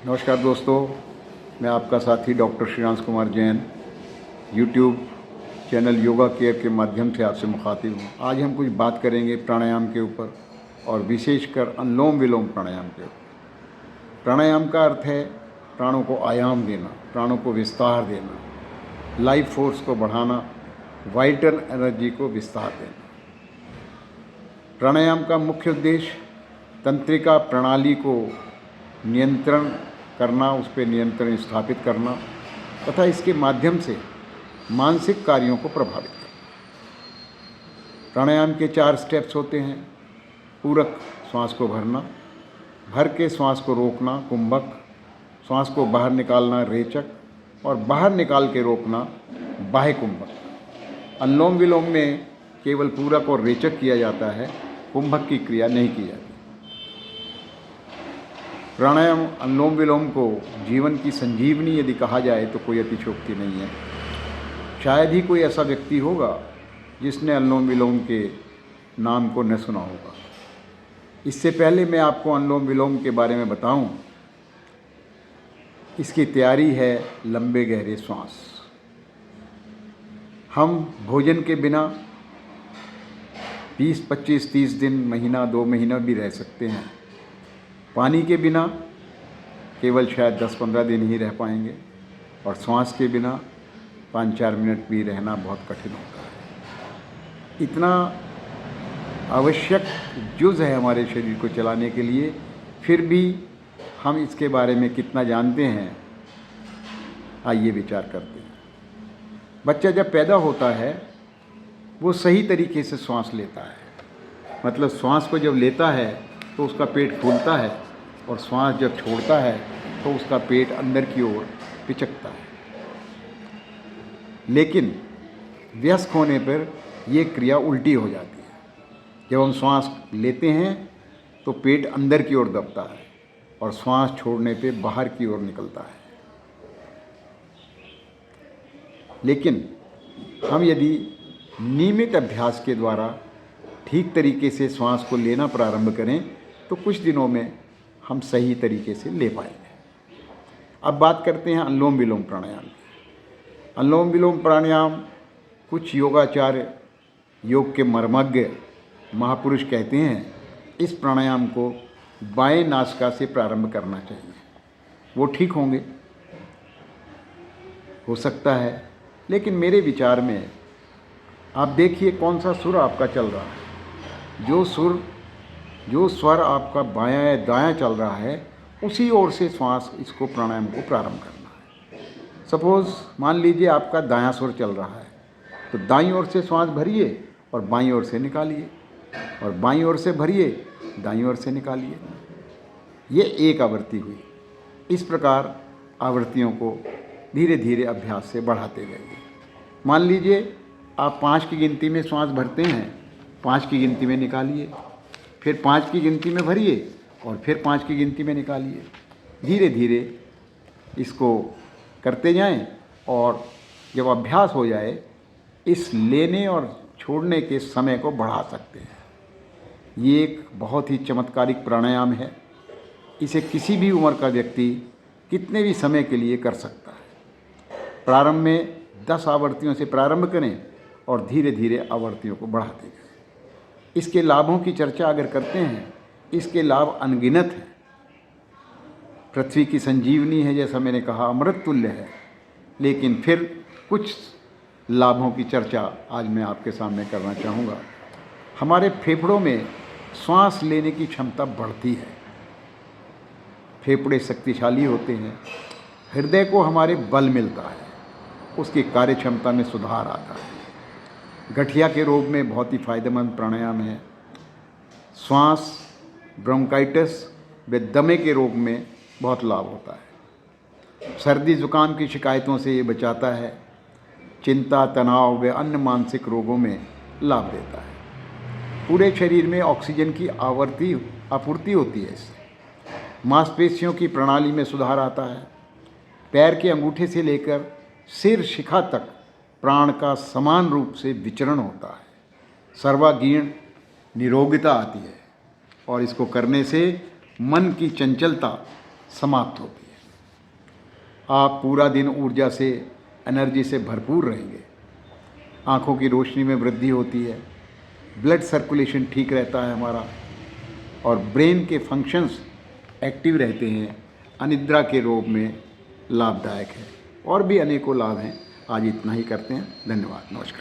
नमस्कार दोस्तों, मैं आपका साथी doctor Shriransh Kumar Jain YouTube channel yoga care के माध्यम से आपसे मुखातिब हूँ। आज हम कुछ बात करेंगे प्राणायाम के ऊपर और विशेषकर अनुलोम विलोम प्राणायाम के ऊपर। प्राणायाम का अर्थ है प्राणों को आयाम देना, प्राणों को विस्तार देना, लाइफ फोर्स को बढ़ाना, वाइटल एनर्जी को विस्तार देना। प्राणायाम का मुख्य उद्देश्य तंत्रिका प्रणाली को नियंत्रण करना, उस पर नियंत्रण स्थापित करना तथा इसके माध्यम से मानसिक कार्यों को प्रभावित करना। प्राणायाम के 4 स्टेप्स होते हैं। पूरक श्वास को भरना, भर के श्वास को रोकना कुंभक, श्वास को बाहर निकालना रेचक और बाहर निकाल के रोकना बाह्य कुंभक। अनुलोम विलोम में केवल पूरक और रेचक किया जाता है, कुंभक की क्रिया नहीं की जाती। प्राणायाम अनुलोम विलोम को जीवन की संजीवनी यदि कहा जाए तो कोई अतिशयोक्ति नहीं है। शायद ही कोई ऐसा व्यक्ति होगा जिसने अनुलोम विलोम के नाम को न सुना होगा। इससे पहले मैं आपको अनुलोम विलोम के बारे में बताऊं, इसकी तैयारी है लंबे गहरे श्वास। हम भोजन के बिना 20, 25, 30 दिन, महीना, 2 महीना भी रह सकते हैं। पानी के बिना केवल शायद 10-15 दिन ही रह पाएंगे और श्वास के बिना 5-4 मिनट भी रहना बहुत कठिन होता है। इतना आवश्यक जुज़ है हमारे शरीर को चलाने के लिए, फिर भी हम इसके बारे में कितना जानते हैं, आइए विचार करते हैं। बच्चा जब पैदा होता है वो सही तरीके से श्वास लेता है, मतलब श्वास को जब लेता है तो उसका पेट फूलता है और श्वास जब छोड़ता है तो उसका पेट अंदर की ओर पिचकता है। लेकिन वयस्क होने पर यह क्रिया उल्टी हो जाती है। जब हम श्वास लेते हैं तो पेट अंदर की ओर दबता है और श्वास छोड़ने पे बाहर की ओर निकलता है। लेकिन हम यदि नियमित अभ्यास के द्वारा ठीक तरीके से श्वास को लेना प्रारंभ करें तो कुछ दिनों में हम सही तरीके से ले पाएंगे। अब बात करते हैं अनुलोम विलोम प्राणायाम की। अनुलोम विलोम प्राणायाम कुछ योगाचार्य, योग के मर्मज्ञ महापुरुष कहते हैं इस प्राणायाम को बाएं नासिका से प्रारंभ करना चाहिए। वो ठीक होंगे, हो सकता है, लेकिन मेरे विचार में आप देखिए कौन सा सुर आपका चल रहा है। जो स्वर आपका बायां या दायां चल रहा है उसी ओर से श्वास इसको प्राणायाम को प्रारंभ करना है। सपोज़ मान लीजिए आपका दायां सुर चल रहा है तो दाईं ओर से श्वास भरिए और बाईं ओर से निकालिए, और बाईं ओर से भरिए, दाईं ओर से निकालिए। ये एक आवृत्ति हुई। इस प्रकार आवृत्तियों को धीरे धीरे अभ्यास से बढ़ाते जाइए। मान लीजिए आप 5 की गिनती में श्वास भरते हैं, 5 की गिनती में निकालिए, फिर 5 की गिनती में भरिए और फिर 5 की गिनती में निकालिए। धीरे धीरे इसको करते जाएं और जब अभ्यास हो जाए इस लेने और छोड़ने के समय को बढ़ा सकते हैं। ये एक बहुत ही चमत्कारिक प्राणायाम है। इसे किसी भी उम्र का व्यक्ति कितने भी समय के लिए कर सकता है। प्रारंभ में 10 आवृत्तियों से प्रारंभ करें और धीरे धीरे आवृत्तियों को बढ़ाते जाएं। इसके लाभों की चर्चा अगर करते हैं, इसके लाभ अनगिनत हैं। पृथ्वी की संजीवनी है, जैसा मैंने कहा, अमृत तुल्य है। लेकिन फिर कुछ लाभों की चर्चा आज मैं आपके सामने करना चाहूँगा। हमारे फेफड़ों में श्वास लेने की क्षमता बढ़ती है, फेफड़े शक्तिशाली होते हैं, हृदय को हमारे बल मिलता है, उसकी कार्य क्षमता में सुधार आता है। गठिया के रोग में बहुत ही फायदेमंद प्राणायाम है। श्वास, ब्रोंकाइटिस व दमे के रोग में बहुत लाभ होता है। सर्दी जुकाम की शिकायतों से ये बचाता है। चिंता, तनाव व अन्य मानसिक रोगों में लाभ देता है। पूरे शरीर में ऑक्सीजन की आपूर्ति होती है इससे। मांसपेशियों की प्रणाली में सुधार आता है। पैर के अंगूठे से लेकर सिर शिखा तक प्राण का समान रूप से विचरण होता है। सर्वांगीण निरोगिता आती है और इसको करने से मन की चंचलता समाप्त होती है। आप पूरा दिन ऊर्जा से, एनर्जी से भरपूर रहेंगे। आँखों की रोशनी में वृद्धि होती है, ब्लड सर्कुलेशन ठीक रहता है हमारा, और ब्रेन के फंक्शंस एक्टिव रहते हैं। अनिद्रा के रोग में लाभदायक है, और भी अनेकों लाभ हैं। आज इतना ही करते हैं। धन्यवाद, नमस्कार।